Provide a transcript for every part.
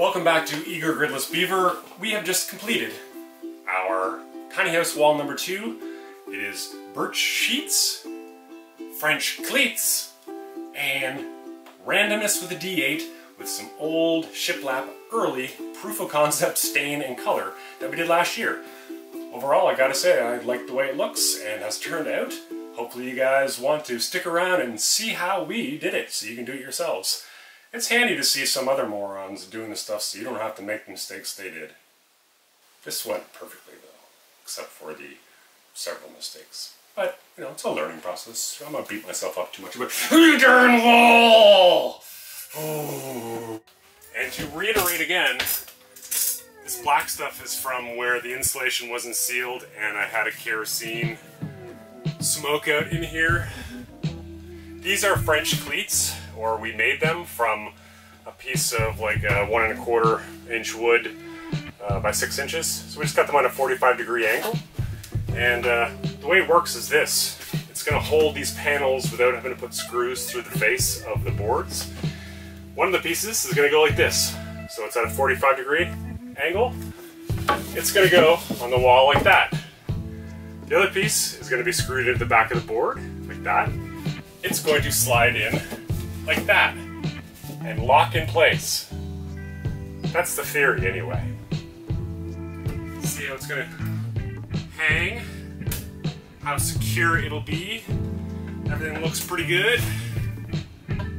Welcome back to Eager Gridless Beaver. We have just completed our tiny house wall number 2. It is birch sheets, French cleats, and randomness with a D8 with some old shiplap early proof of concept stain and color that we did last year. Overall, I gotta say, I like the way it looks and has turned out. Hopefully you guys want to stick around and see how we did it so you can do it yourselves. It's handy to see some other morons doing the stuff so you don't have to make the mistakes they did. This went perfectly though, except for the several mistakes. But, you know, it's a learning process. I'm gonna beat myself up too much, but darn wall! Oh. And to reiterate again, this black stuff is from where the insulation wasn't sealed and I had a kerosene smoke out in here. These are French cleats, or we made them from a piece of like a 1 1/4 inch wood by 6 inches. So we just got them on a 45-degree angle. And the way it works is this. It's going to hold these panels without having to put screws through the face of the boards. One of the pieces is going to go like this. So it's at a 45-degree angle. It's going to go on the wall like that. The other piece is going to be screwed into the back of the board, like that. It's going to slide in like that and lock in place. That's the theory anyway. See how it's going to hang, how secure it'll be. Everything looks pretty good,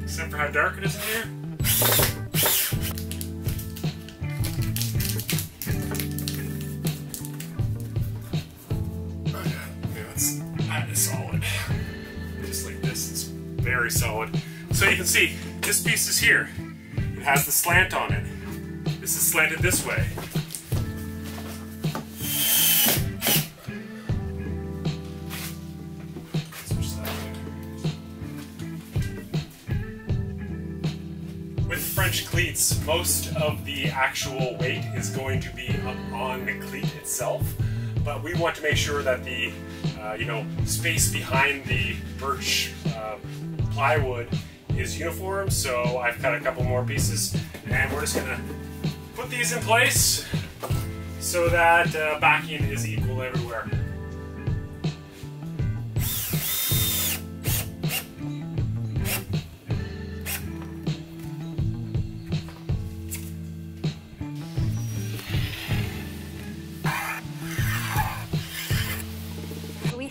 except for how dark it is in here. That is solid. Just like this, it's very solid. So you can see, this piece is here. It has the slant on it. This is slanted this way. With French cleats, most of the actual weight is going to be up on the cleat itself, but we want to make sure that the space behind the birch plywood is uniform, so I've cut a couple more pieces and we're just gonna put these in place so that backing is equal everywhere.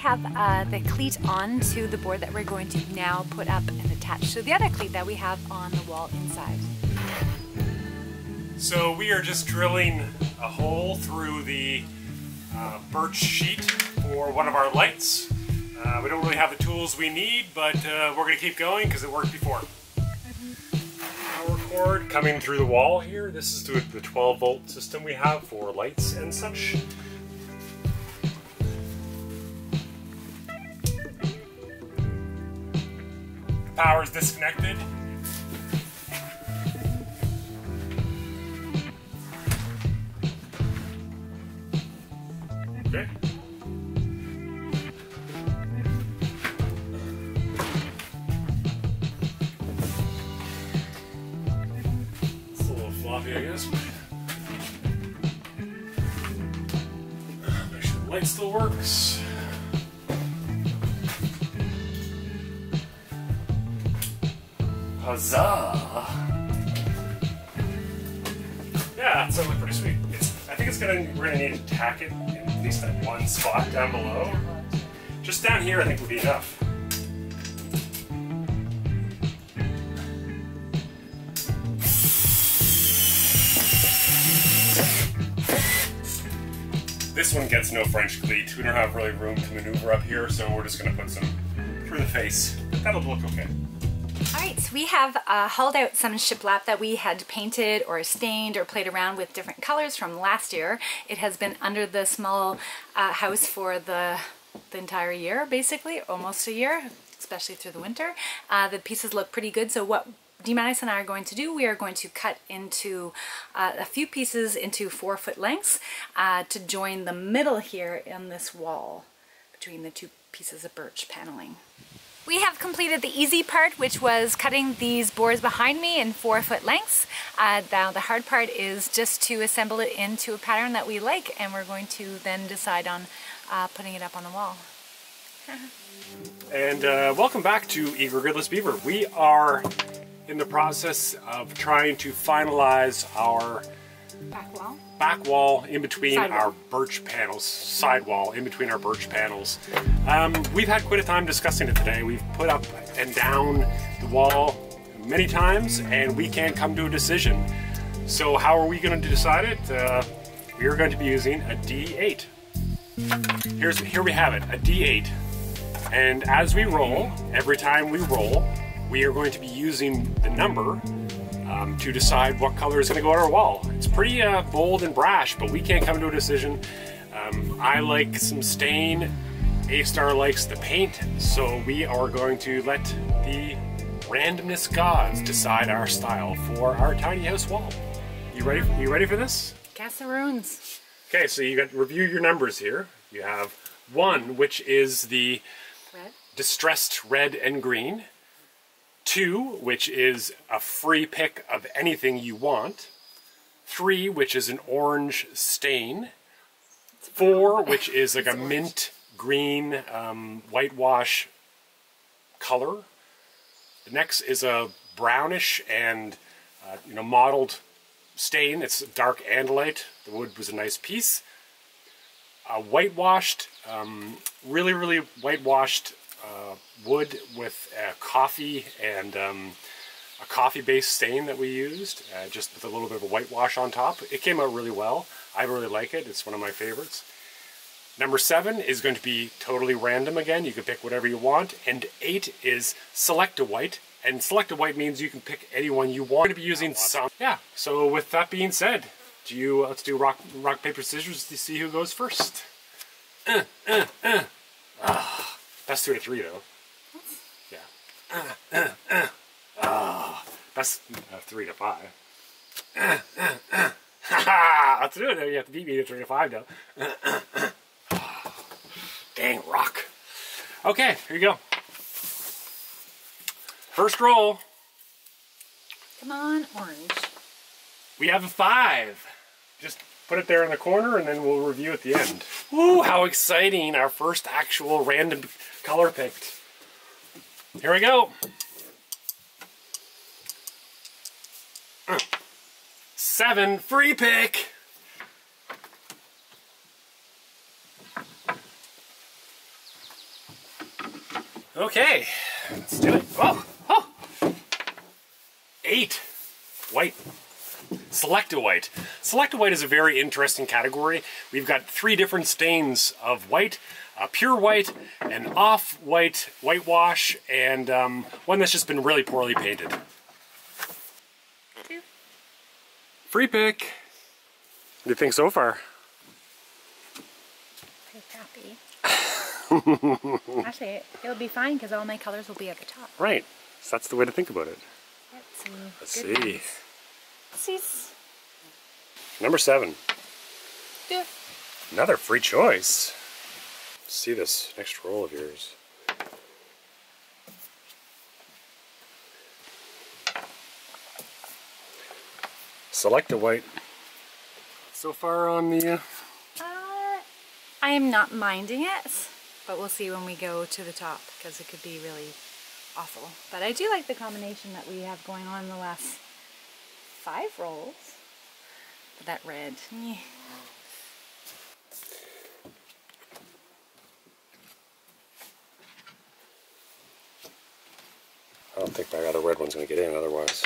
Have the cleat onto the board that we're going to now put up and attach to the other cleat that we have on the wall inside. So we are just drilling a hole through the birch sheet for one of our lights. We don't really have the tools we need, but we're going to keep going because it worked before. Power cord coming through the wall here. This is the 12-volt system we have for lights and such. Power is disconnected. Okay. It's a little floppy, I guess. Make sure the light still works. Huzzah! Yeah, it's looking pretty sweet. I think we're gonna need to tack it in at least that one spot down below. Just down here I think would be enough. This one gets no French cleat. We don't have really room to maneuver up here, so we're just gonna put some through the face. That'll look okay. Alright, so we have hauled out some shiplap that we had painted or stained or played around with different colors from last year. It has been under the small house for the entire year, basically, almost a year, especially through the winter. The pieces look pretty good, so what Demonis and I are going to do, we are going to cut into a few pieces into 4-foot lengths to join the middle here in this wall between the two pieces of birch paneling. we have completed the easy part, which was cutting these boards behind me in 4-foot lengths. Now the hard part is just to assemble it into a pattern that we like, and we're going to then decide on putting it up on the wall. And welcome back to Eager Gridless Beaver. We are in the process of trying to finalize our back wall in between our birch panels, sidewall in between our birch panels. We've had quite a time discussing it today. We've put up and down the wall many times and we can't come to a decision. So how are we going to decide it? We are going to be using a D8. Here we have it, a D8. And as we roll, every time we roll, we are going to be using the number to decide what color is going to go on our wall. It's pretty bold and brash, but we can't come to a decision. I like some stain, A-Star likes the paint, so we are going to let the randomness gods decide our style for our tiny house wall. You ready for this? Casseroons. Okay, so you got review your numbers here. You have 1, which is the distressed red and green. 2, which is a free pick of anything you want. 3, which is an orange stain. 4, which is like a mint green whitewash color. The next is a brownish and mottled stain. It's dark andalite. The wood was a nice piece. A whitewashed, really whitewashed wood with coffee and a coffee-based stain that we used, just with a little bit of a whitewash on top. It came out really well. I really like it. It's one of my favorites. Number 7 is going to be totally random again. You can pick whatever you want. And 8 is select a white. And select a white means you can pick anyone you want. We're going to be using some. Yeah. So with that being said, let's do rock paper scissors to see who goes first. That's 2 to 3 though. Yeah. That's 3 to 5. Let's do it. You have to beat me to 3 to 5 though. Dang rock. Okay, here you go. First roll. Come on, orange. We have a 5. Just put it there in the corner and then we'll review at the end. Woo, how exciting. Our first actual random color picked. Here we go. 7, free pick. Okay, let's do it. Oh. 8, white. Select a white. Select a white is a very interesting category. We've got 3 different stains of white, pure white, an off-white whitewash, and one that's just been really poorly painted. 2. Free pick. What do you think so far? Pretty crappy. Actually, it'll be fine because all my colors will be at the top. Right. So that's the way to think about it. Let's see. Number 7. Yeah. Another free choice. Let's see this next roll of yours. Select a white. So far on the... I am not minding it, but we'll see when we go to the top because it could be really awful. But I do like the combination that we have going on in the last 5 rolls. But that red. Yeah. I don't think my other red one's going to get in otherwise.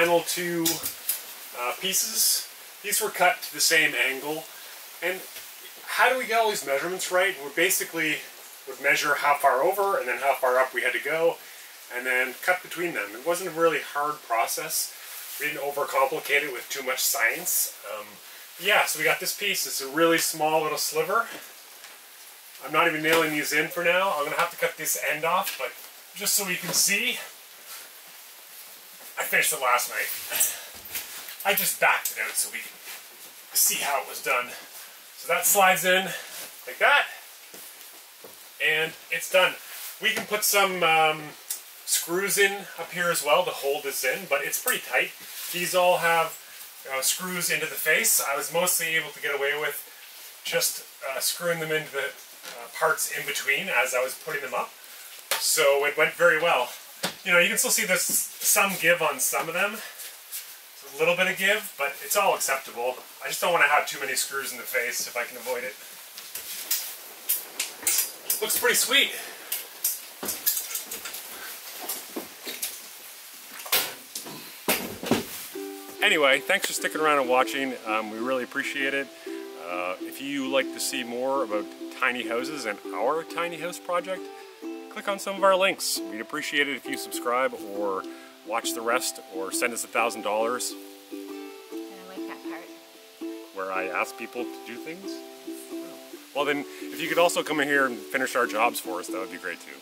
final two pieces. These were cut to the same angle. And how do we get all these measurements right? We basically would measure how far over and then how far up we had to go, and then cut between them. It wasn't a really hard process. We didn't overcomplicate it with too much science. Yeah, so we got this piece. It's a really small little sliver. I'm not even nailing these in for now. I'm going to have to cut this end off, but just so we can see, I finished it last night. I just backed it out so we can see how it was done. So that slides in like that, and it's done. We can put some screws in up here as well to hold this in, but it's pretty tight. These all have screws into the face. I was mostly able to get away with just screwing them into the parts in between as I was putting them up. So it went very well. You know, you can still see there's some give on some of them. It's a little bit of give, but it's all acceptable. I just don't want to have too many screws in the face if I can avoid it. Looks pretty sweet. Anyway, thanks for sticking around and watching. We really appreciate it. If you like to see more about tiny houses and our tiny house project, click on some of our links. We'd appreciate it if you subscribe or watch the rest or send us $1,000. I like that part. Where I ask people to do things? Well then, if you could also come in here and finish our jobs for us, that would be great too.